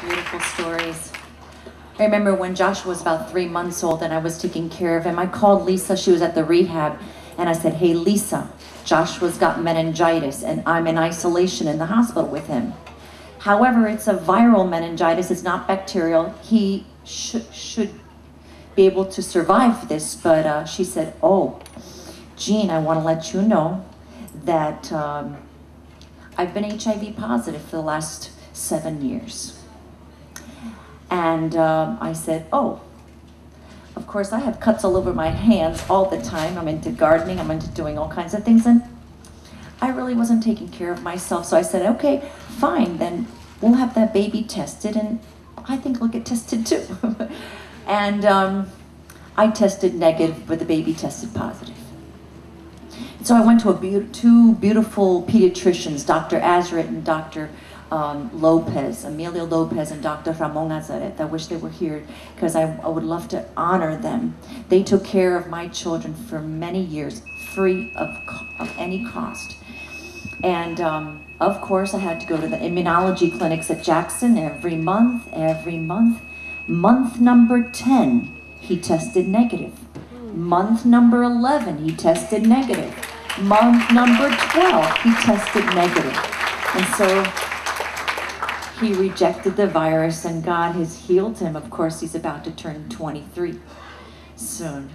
Beautiful stories. I remember when Josh was about 3 months old and I was taking care of him, I called Lisa, she was at the rehab, and I said, hey Lisa, Joshua's got meningitis and I'm in isolation in the hospital with him. However, it's a viral meningitis, it's not bacterial. He should be able to survive this, but she said, oh, Jean, I want to let you know that I've been HIV positive for the last 7 years. And I said, oh, of course I have cuts all over my hands all the time. I'm into gardening, I'm into doing all kinds of things, and I really wasn't taking care of myself. So I said, okay, fine, then we'll have that baby tested, and I think he'll get tested too. And I tested negative, but the baby tested positive. So I went to two beautiful pediatricians, Dr. Azret and Dr. Lopez, Emilio Lopez and Dr. Ramon Nazaret. I wish they were here because I would love to honor them. They took care of my children for many years, free of any cost. And of course I had to go to the immunology clinics at Jackson every month. Month number 10, he tested negative. Month number 11, he tested negative. Month number 12, he tested negative. And so he rejected the virus, and God has healed him. Of course, he's about to turn 23 soon.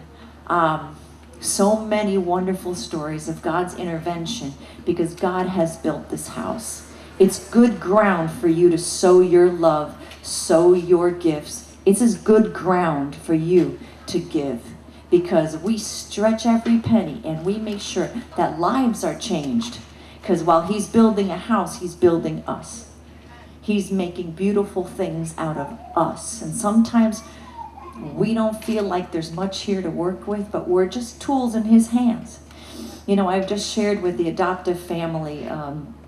So many wonderful stories of God's intervention because God has built this house. It's good ground for you to sow your love, sow your gifts. It's as good ground for you to give because we stretch every penny and we make sure that lives are changed. Because while he's building a house, he's building us. He's making beautiful things out of us. And sometimes we don't feel like there's much here to work with, but we're just tools in his hands. You know, I've just shared with the adoptive family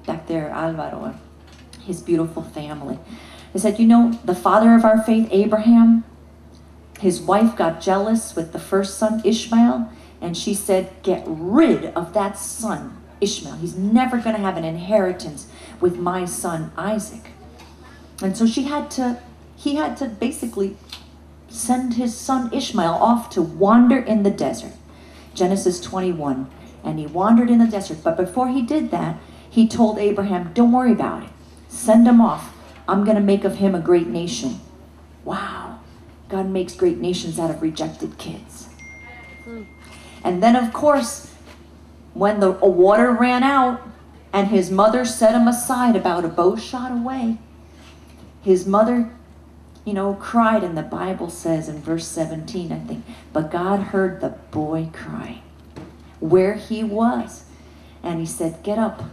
back there, Alvaro, his beautiful family. I said, you know, the father of our faith, Abraham, his wife got jealous with the first son, Ishmael, and she said, get rid of that son, Ishmael. He's never going to have an inheritance with my son, Isaac. And so he had to basically send his son Ishmael off to wander in the desert. Genesis 21. And he wandered in the desert. But before he did that, he told Abraham, don't worry about it. Send him off. I'm going to make of him a great nation. Wow. God makes great nations out of rejected kids. And then, of course, when the water ran out and his mother set him aside about a bow shot away, his mother, you know, cried, and the Bible says in verse 17, I think, but God heard the boy cry where he was. And he said, get up,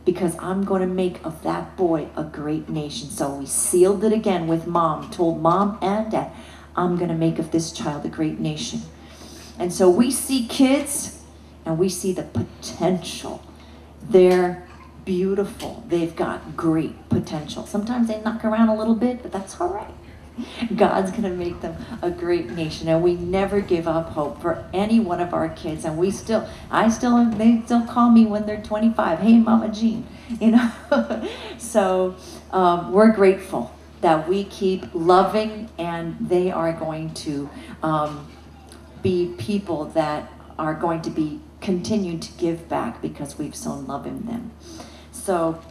because I'm going to make of that boy a great nation. So we sealed it again with mom, told mom and dad, I'm going to make of this child a great nation. And so we see kids and we see the potential. They're beautiful. They've got great potential. Sometimes they knock around a little bit, but that's all right. God's going to make them a great nation, and we never give up hope for any one of our kids. And they still call me when they're 25. Hey, Mama Jean, you know. So we're grateful that we keep loving, and they are going to be people that are going to be continue to give back because we've sown love in them. So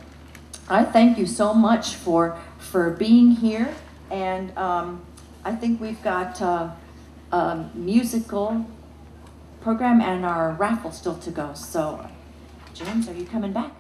I thank you so much for being here. And I think we've got a musical program and our raffle still to go. So, James, are you coming back?